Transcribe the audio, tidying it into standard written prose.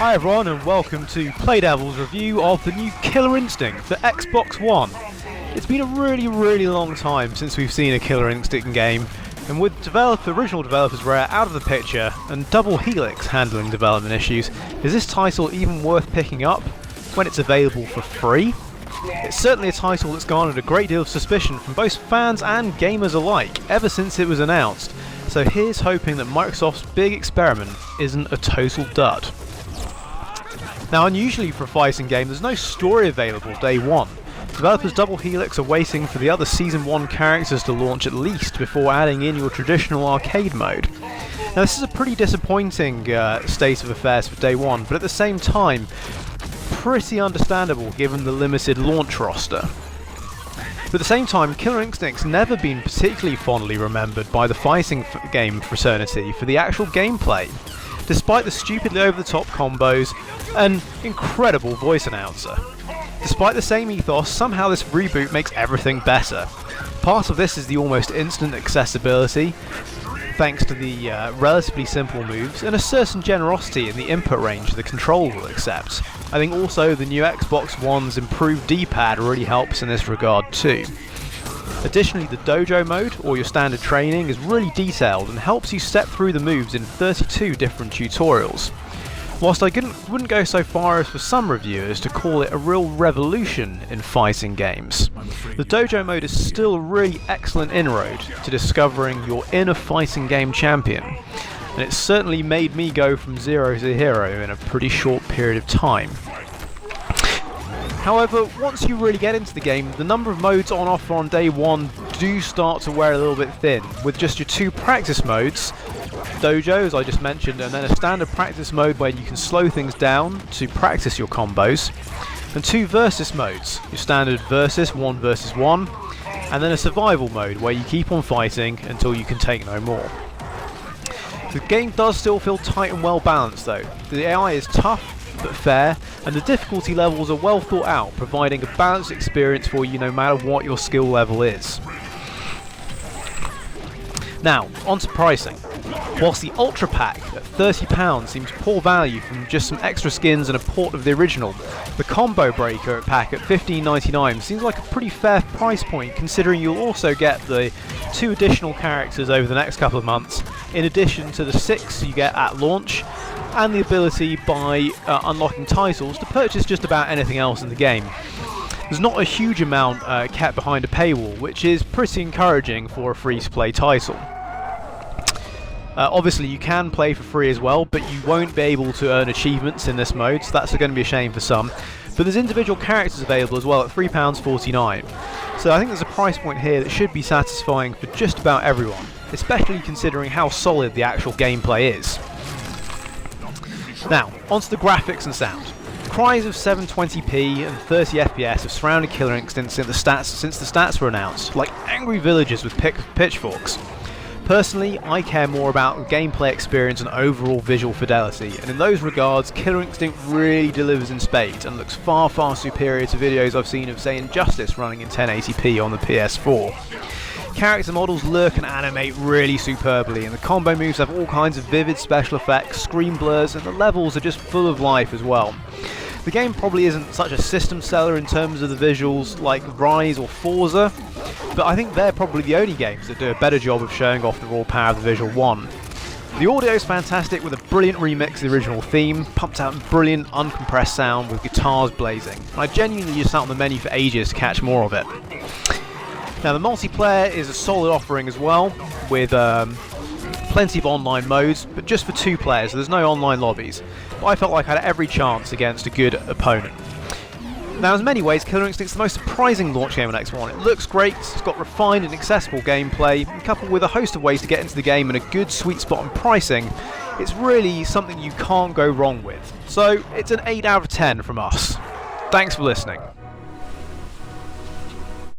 Hi everyone and welcome to Playdevil's review of the new Killer Instinct for Xbox One. It's been a really long time since we've seen a Killer Instinct game, and with original developers Rare out of the picture and Double Helix handling development issues, is this title even worth picking up when it's available for free? It's certainly a title that's garnered a great deal of suspicion from both fans and gamers alike ever since it was announced, so here's hoping that Microsoft's big experiment isn't a total dud. Now, unusually for a fighting game, there's no story available day one. Developers Double Helix are waiting for the other Season 1 characters to launch at least before adding in your traditional arcade mode. Now, this is a pretty disappointing state of affairs for day one, but at the same time, pretty understandable given the limited launch roster. But at the same time, Killer Instinct's never been particularly fondly remembered by the fighting game fraternity for the actual gameplay, despite the stupidly over-the-top combos and incredible voice announcer. Despite the same ethos, somehow this reboot makes everything better. Part of this is the almost instant accessibility, thanks to the relatively simple moves and a certain generosity in the input range the controller will accept. I think also the new Xbox One's improved D-pad really helps in this regard too. Additionally, the dojo mode, or your standard training, is really detailed and helps you step through the moves in 32 different tutorials. Whilst I wouldn't go so far as for some reviewers to call it a real revolution in fighting games, the dojo mode is still a really excellent inroad to discovering your inner fighting game champion, and it's certainly made me go from zero to hero in a pretty short period of time. However, once you really get into the game, the number of modes on offer on day one do start to wear a little bit thin, with just your two practice modes, Dojo, as I just mentioned, and then a standard practice mode where you can slow things down to practice your combos, and two versus modes, your standard versus, 1 versus 1, and then a survival mode where you keep on fighting until you can take no more. The game does still feel tight and well balanced though. The AI is tough but fair, and the difficulty levels are well thought out, providing a balanced experience for you no matter what your skill level is. Now, on to pricing. Whilst the Ultra Pack at £30 seems poor value from just some extra skins and a port of the original, the Combo Breaker pack at $15.99 seems like a pretty fair price point considering you'll also get the 2 additional characters over the next couple of months, in addition to the 6 you get at launch, and the ability by unlocking titles to purchase just about anything else in the game. There's not a huge amount kept behind a paywall, which is pretty encouraging for a free-to-play title. Obviously you can play for free as well, but you won't be able to earn achievements in this mode, so that's going to be a shame for some. But there's individual characters available as well at £3.49. So I think there's a price point here that should be satisfying for just about everyone, especially considering how solid the actual gameplay is. Now, onto the graphics and sound. Cries of 720p and 30 FPS have surrounded Killer Instinct since the stats were announced, like angry villagers with pitchforks. Personally, I care more about gameplay experience and overall visual fidelity, and in those regards, Killer Instinct really delivers in spades and looks far superior to videos I've seen of, say, Injustice running in 1080p on the PS4. Character models look and animate really superbly, and the combo moves have all kinds of vivid special effects, screen blurs, and the levels are just full of life as well. The game probably isn't such a system seller in terms of the visuals like Rise or Forza, but I think they're probably the only games that do a better job of showing off the raw power of the Visual 1. The audio is fantastic with a brilliant remix of the original theme, pumped out in brilliant uncompressed sound with guitars blazing. I genuinely just sat on the menu for ages to catch more of it. Now the multiplayer is a solid offering as well, with plenty of online modes, but just for 2 players, so there's no online lobbies. But I felt like I had every chance against a good opponent. Now in many ways, Killer Instinct's the most surprising launch game on X1. It looks great, it's got refined and accessible gameplay, and coupled with a host of ways to get into the game and a good sweet spot on pricing, it's really something you can't go wrong with. So it's an 8 out of 10 from us. Thanks for listening.